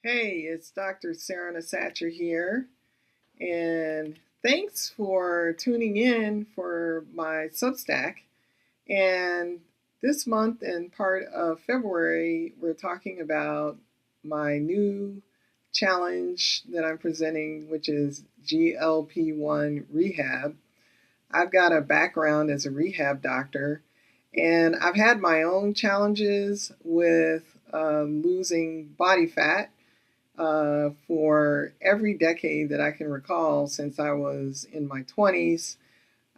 Hey, it's Dr. Sarah Satcher here, and thanks for tuning in for my Substack. And this month and part of February, we're talking about my new challenge that I'm presenting, which is GLP-1 Rehab. I've got a background as a rehab doctor, and I've had my own challenges with losing body fat for every decade that I can recall since I was in my 20s.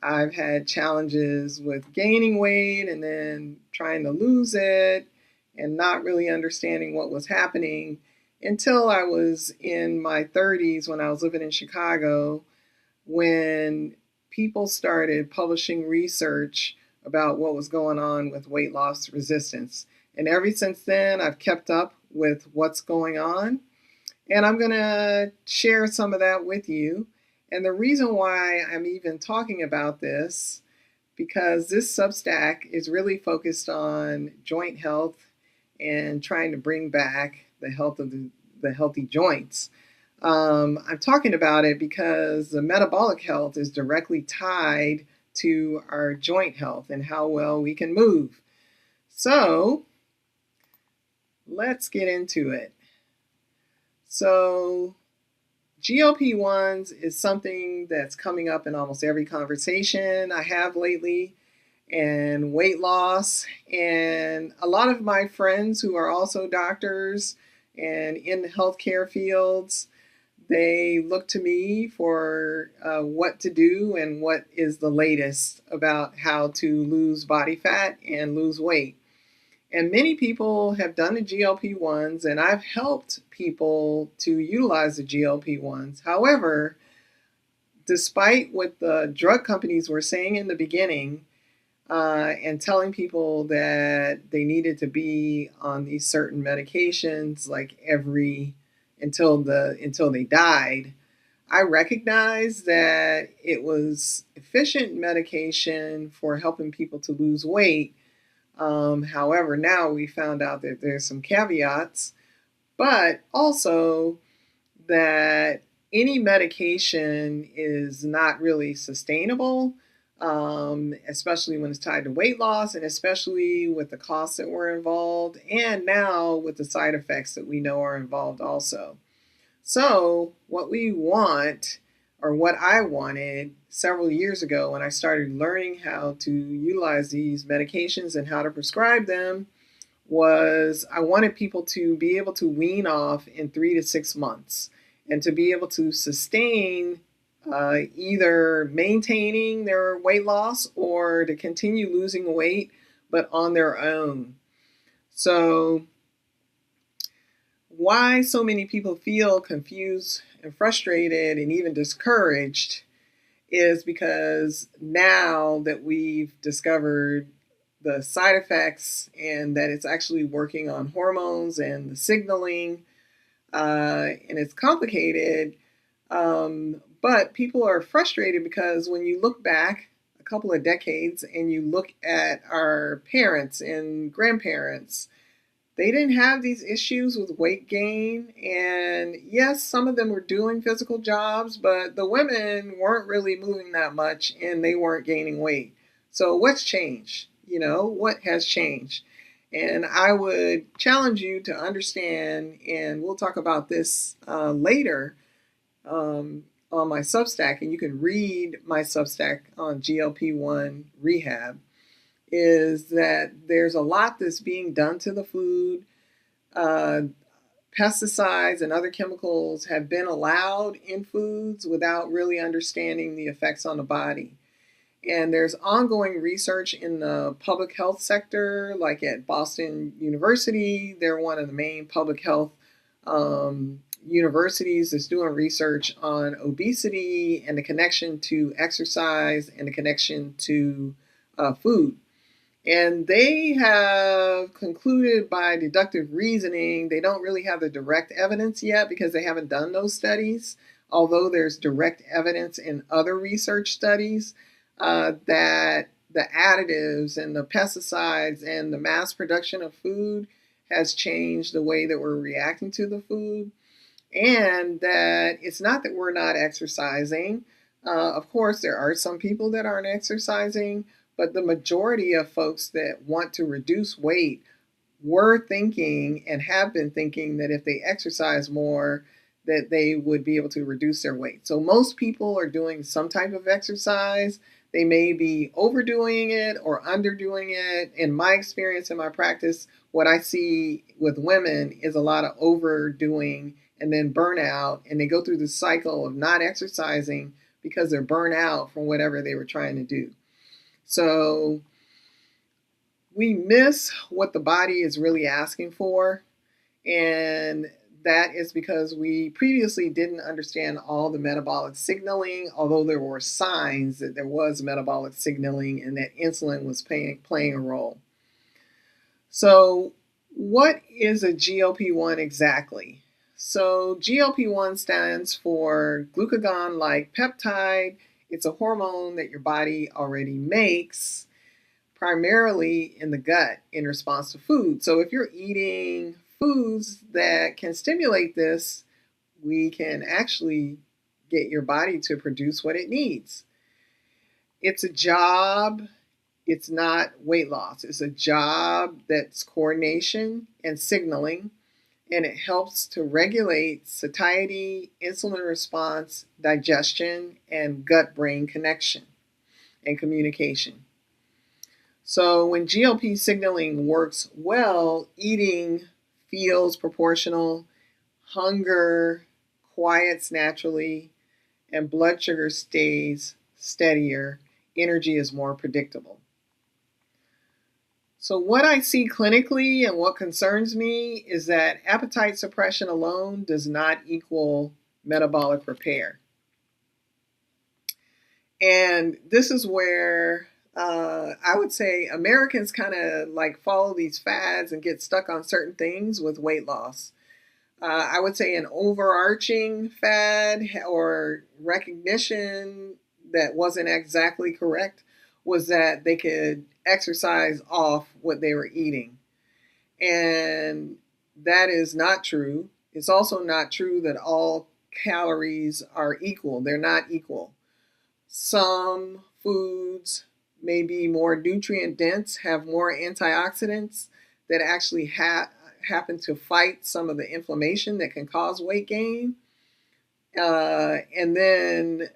I've had challenges with gaining weight and then trying to lose it and not really understanding what was happening until I was in my 30s when I was living in Chicago, when people started publishing research about what was going on with weight loss resistance. And ever since then, I've kept up with what's going on, and I'm going to share some of that with you. And the reason why I'm even talking about this, because this Substack is really focused on joint health and trying to bring back the health of the healthy joints. I'm talking about it because the metabolic health is directly tied to our joint health and how well we can move. So let's get into it. So GLP-1s is something that's coming up in almost every conversation I have lately, and weight loss. And a lot of my friends who are also doctors and in the healthcare fields, they look to me for what to do and what is the latest about how to lose body fat and lose weight. And many people have done the GLP-1s, and I've helped people to utilize the GLP-1s. However, despite what the drug companies were saying in the beginning and telling people that they needed to be on these certain medications like until they died, I recognized that it was efficient medication for helping people to lose weight. However, now we found out that there's some caveats, but also that any medication is not really sustainable, especially when it's tied to weight loss, and especially with the costs that were involved, and now with the side effects that we know are involved also. So, what we want, or what I wanted several years ago when I started learning how to utilize these medications and how to prescribe them, was I wanted people to be able to wean off in 3 to 6 months and to be able to sustain either maintaining their weight loss or to continue losing weight, but on their own. So, why so many people feel confused and frustrated and even discouraged is because now that we've discovered the side effects and that it's actually working on hormones and the signaling, and it's complicated, but people are frustrated because when you look back a couple of decades and you look at our parents and grandparents, they didn't have these issues with weight gain. And yes, some of them were doing physical jobs, but the women weren't really moving that much and they weren't gaining weight. So what's changed? What has changed? And I would challenge you to understand, and we'll talk about this later on my Substack, and you can read my Substack on GLP-1 Rehab, is that there's a lot that's being done to the food. Pesticides and other chemicals have been allowed in foods without really understanding the effects on the body. And there's ongoing research in the public health sector, like at Boston University. They're one of the main public health universities that's doing research on obesity and the connection to exercise and the connection to food. And they have concluded by deductive reasoning, they don't really have the direct evidence yet because they haven't done those studies, although there's direct evidence in other research studies that the additives and the pesticides and the mass production of food has changed the way that we're reacting to the food, and that it's not that we're not exercising. Of course, there are some people that aren't exercising, but the majority of folks that want to reduce weight were thinking and have been thinking that if they exercise more, that they would be able to reduce their weight. So most people are doing some type of exercise. They may be overdoing it or underdoing it. In my experience, in my practice, what I see with women is a lot of overdoing and then burnout, and they go through the cycle of not exercising because they're burnt out from whatever they were trying to do. So we miss what the body is really asking for, and that is because we previously didn't understand all the metabolic signaling, although there were signs that there was metabolic signaling and that insulin was playing a role. So what is a GLP-1 exactly? So GLP-1 stands for glucagon-like peptide. It's a hormone that your body already makes, primarily in the gut in response to food. So if you're eating foods that can stimulate this, we can actually get your body to produce what it needs. It's a job. It's not weight loss. It's a job that's coordination and signaling, and it helps to regulate satiety, insulin response, digestion, and gut-brain connection and communication. So when GLP signaling works well, eating feels proportional, hunger quiets naturally, and blood sugar stays steadier. Energy is more predictable. So what I see clinically and what concerns me is that appetite suppression alone does not equal metabolic repair. And this is where I would say Americans kind of like follow these fads and get stuck on certain things with weight loss. I would say an overarching fad or recognition that wasn't exactly correct was that they could exercise off what they were eating. And that is not true. It's also not true that all calories are equal. They're not equal. Some foods may be more nutrient dense, have more antioxidants that actually happen to fight some of the inflammation that can cause weight gain. And then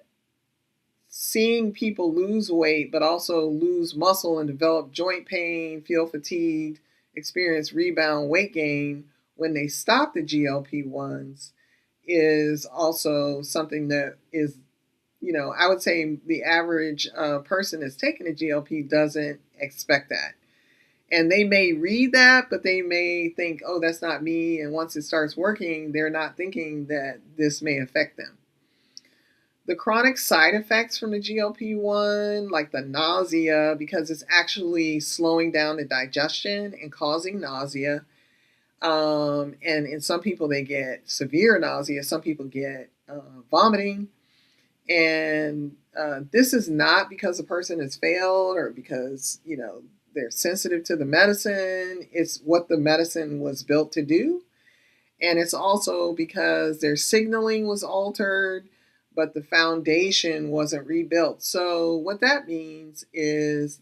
seeing people lose weight, but also lose muscle and develop joint pain, feel fatigued, experience rebound weight gain when they stop the GLP-1s is also something that is, I would say the average person that's taking a GLP doesn't expect that. And they may read that, but they may think, oh, that's not me. And once it starts working, they're not thinking that this may affect them. The chronic side effects from the GLP-1, like the nausea, because it's actually slowing down the digestion and causing nausea. And in some people, they get severe nausea. Some people get vomiting. And this is not because the person has failed or because, they're sensitive to the medicine. It's what the medicine was built to do. And it's also because their signaling was altered, but the foundation wasn't rebuilt. So what that means is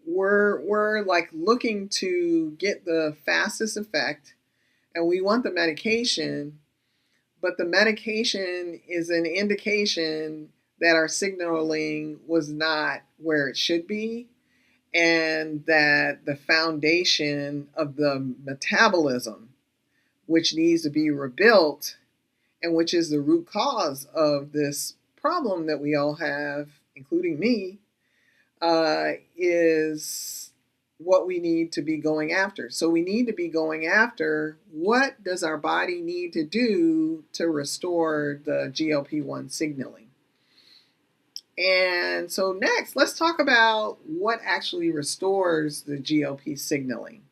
we're like looking to get the fastest effect, and we want the medication, but the medication is an indication that our signaling was not where it should be, and that the foundation of the metabolism, which needs to be rebuilt, and which is the root cause of this problem that we all have, including me, is what we need to be going after. So we need to be going after what does our body need to do to restore the GLP-1 signaling. And so next, let's talk about what actually restores the GLP signaling.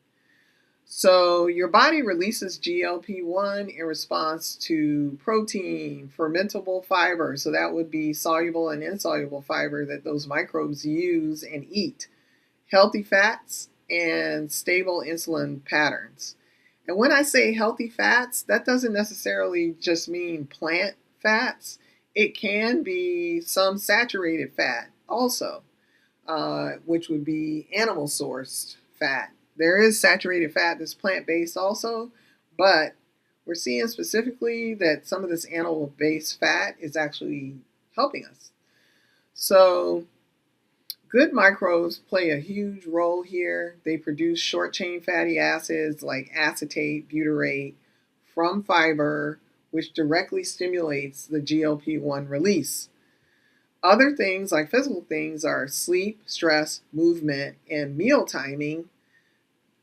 So your body releases GLP-1 in response to protein, fermentable fiber. So that would be soluble and insoluble fiber that those microbes use and eat. Healthy fats, and stable insulin patterns. And when I say healthy fats, that doesn't necessarily just mean plant fats. It can be some saturated fat also, which would be animal sourced fat. There is saturated fat that's plant based also, but we're seeing specifically that some of this animal based fat is actually helping us. So, good microbes play a huge role here. They produce short chain fatty acids like acetate, butyrate from fiber, which directly stimulates the GLP-1 release. Other things, like physical things, are sleep, stress, movement, and meal timing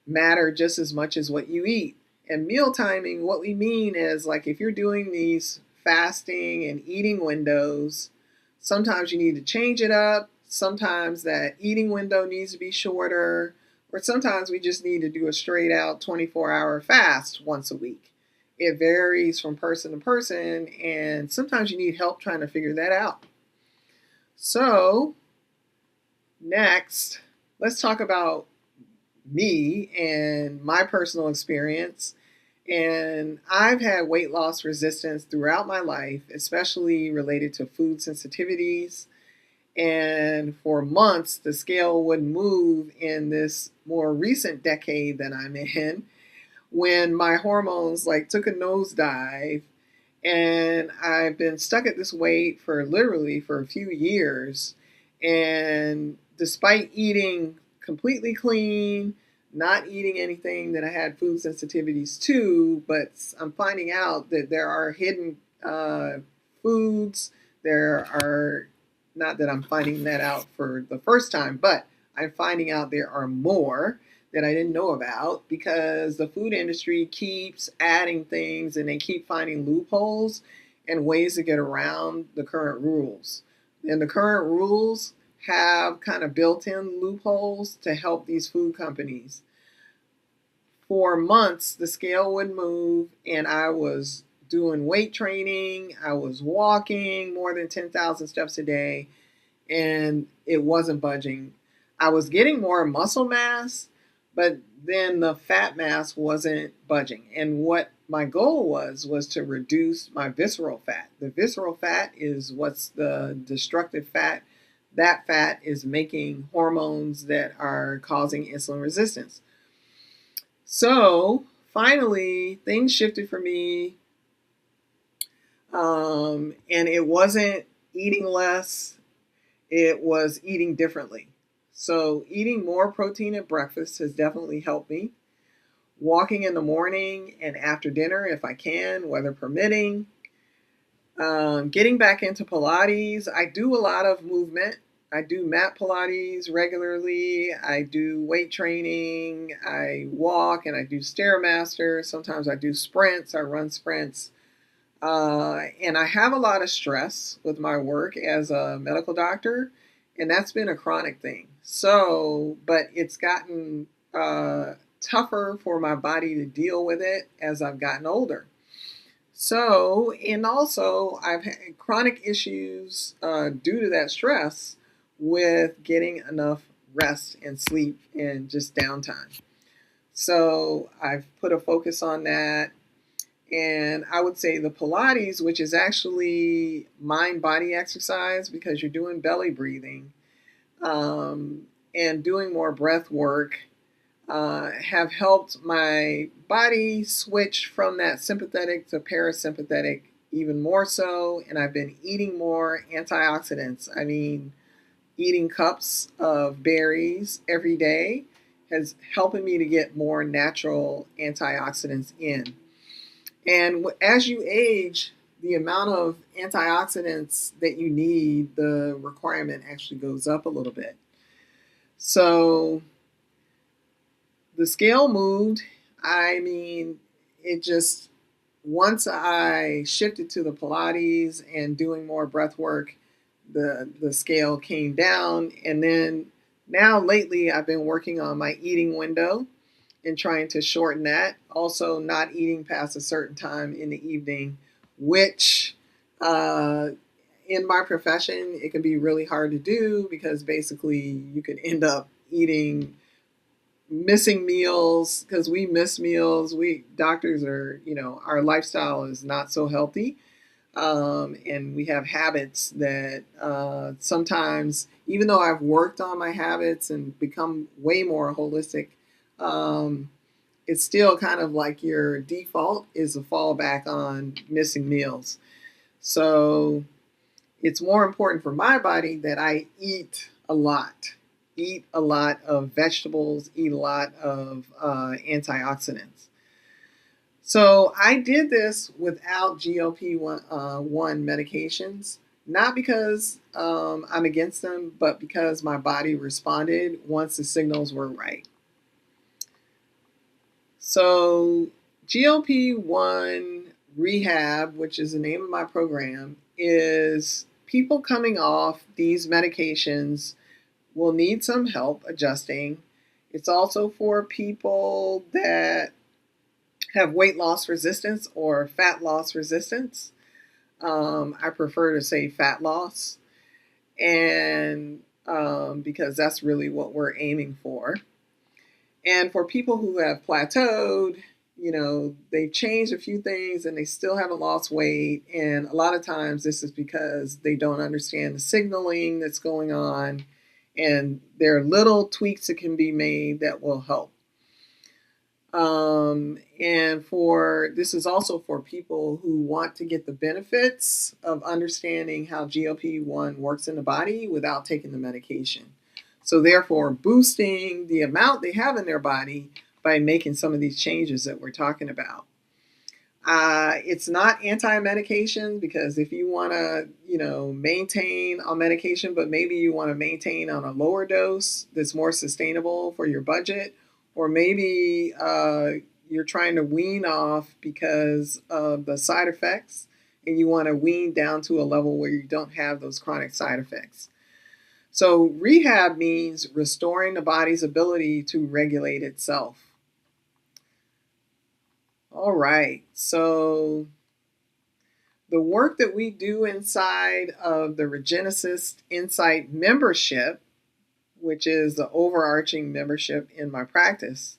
matter just as much as what you eat. And meal timing, what we mean is like if you're doing these fasting and eating windows, sometimes you need to change it up. Sometimes that eating window needs to be shorter, or sometimes we just need to do a straight out 24-hour fast once a week. It varies from person to person, and sometimes you need help trying to figure that out. So, next, let's talk about me and my personal experience. And I've had weight loss resistance throughout my life, especially related to food sensitivities. And for months, the scale would move in this more recent decade that I'm in when my hormones like took a nosedive. And I've been stuck at this weight for literally for a few years. And despite eating completely clean, not eating anything that I had food sensitivities to, but I'm finding out that there are hidden foods. There are, not that I'm finding that out for the first time, but I'm finding out there are more that I didn't know about because the food industry keeps adding things and they keep finding loopholes and ways to get around the current rules. And the current rules have kind of built-in loopholes to help these food companies. For months, the scale would move and I was doing weight training. I was walking more than 10,000 steps a day and it wasn't budging. I was getting more muscle mass, but then the fat mass wasn't budging. And what my goal was to reduce my visceral fat. The visceral fat is what's the destructive fat. That fat is making hormones that are causing insulin resistance. So finally, things shifted for me. And it wasn't eating less, it was eating differently. So eating more protein at breakfast has definitely helped me. Walking in the morning and after dinner if I can, weather permitting. Getting back into Pilates. I do a lot of movement. I do mat Pilates regularly. I do weight training. I walk and I do Stairmaster. Sometimes I do sprints. I run sprints. And I have a lot of stress with my work as a medical doctor, and that's been a chronic thing. So, but it's gotten tougher for my body to deal with it as I've gotten older. So, and also I've had chronic issues due to that stress with getting enough rest and sleep and just downtime. So I've put a focus on that. And I would say the Pilates, which is actually mind-body exercise because you're doing belly breathing and doing more breath work, have helped my body switch from that sympathetic to parasympathetic even more so. And I've been eating more antioxidants. I mean, eating cups of berries every day has helping me to get more natural antioxidants in. And as you age, the amount of antioxidants that you need, the requirement actually goes up a little bit. So the scale moved. I mean, it just, once I shifted to the Pilates and doing more breath work, the scale came down. And then now lately I've been working on my eating window and trying to shorten that. Also, not eating past a certain time in the evening, which in my profession, it can be really hard to do because basically you could end up eating missing meals, because we miss meals. We doctors are, our lifestyle is not so healthy, and we have habits that sometimes, even though I've worked on my habits and become way more holistic, um, it's still kind of like your default is a fallback on missing meals. So it's more important for my body that I eat a lot of vegetables, eat a lot of antioxidants. So I did this without GLP-1 medications, not because I'm against them, but because my body responded once the signals were right. So GLP-1 Rehab, which is the name of my program, is people coming off these medications will need some help adjusting. It's also for people that have weight loss resistance or fat loss resistance. I prefer to say fat loss, and because that's really what we're aiming for. And for people who have plateaued, they've changed a few things and they still haven't lost weight. And a lot of times this is because they don't understand the signaling that's going on. And there are little tweaks that can be made that will help. And this is also for people who want to get the benefits of understanding how GLP-1 works in the body without taking the medication. So therefore, boosting the amount they have in their body by making some of these changes that we're talking about. It's not anti-medication, because if you want to, maintain on medication, but maybe you want to maintain on a lower dose that's more sustainable for your budget, or maybe you're trying to wean off because of the side effects, and you want to wean down to a level where you don't have those chronic side effects. So rehab means restoring the body's ability to regulate itself. All right, so the work that we do inside of the Regenesis Insight membership, which is the overarching membership in my practice,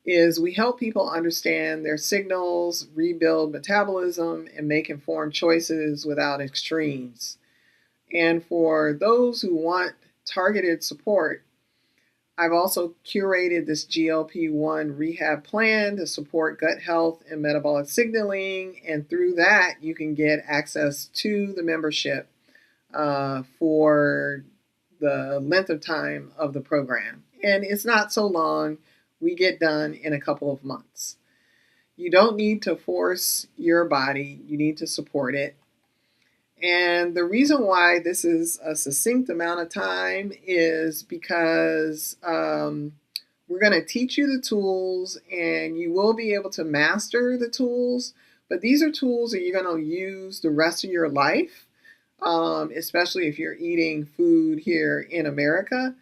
is we help people understand their signals, rebuild metabolism, and make informed choices without extremes. And for those who want targeted support, I've also curated this GLP-1 rehab plan to support gut health and metabolic signaling. And through that, you can get access to the membership for the length of time of the program. And it's not so long. We get done in a couple of months. You don't need to force your body. You need to support it. And the reason why this is a succinct amount of time is because we're going to teach you the tools, and you will be able to master the tools. But these are tools that you're going to use the rest of your life, especially if you're eating food here in America.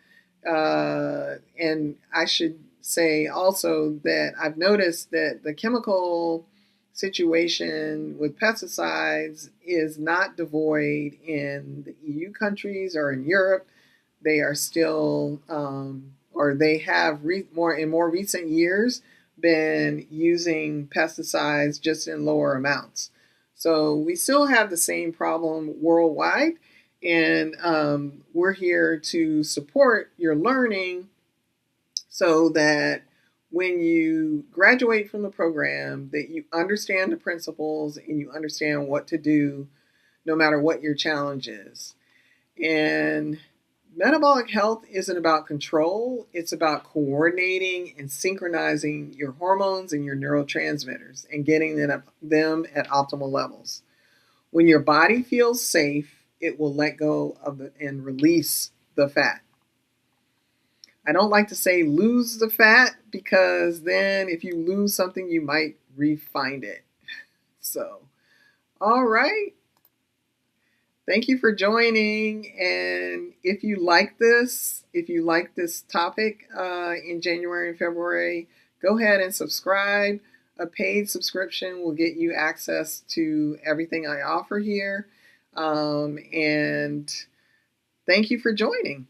And I should say also that I've noticed that the chemical situation with pesticides is not devoid in the EU countries or in Europe. They are still, or they have in more recent years been using pesticides just in lower amounts. So we still have the same problem worldwide, and we're here to support your learning so that when you graduate from the program, that you understand the principles and you understand what to do no matter what your challenge is. And metabolic health isn't about control. It's about coordinating and synchronizing your hormones and your neurotransmitters and getting them at optimal levels. When your body feels safe, it will let go of and release the fat. I don't like to say lose the fat, because then if you lose something, you might re-find it. So, all right. Thank you for joining. And if you like this topic in January and February, go ahead and subscribe. A paid subscription will get you access to everything I offer here. And thank you for joining.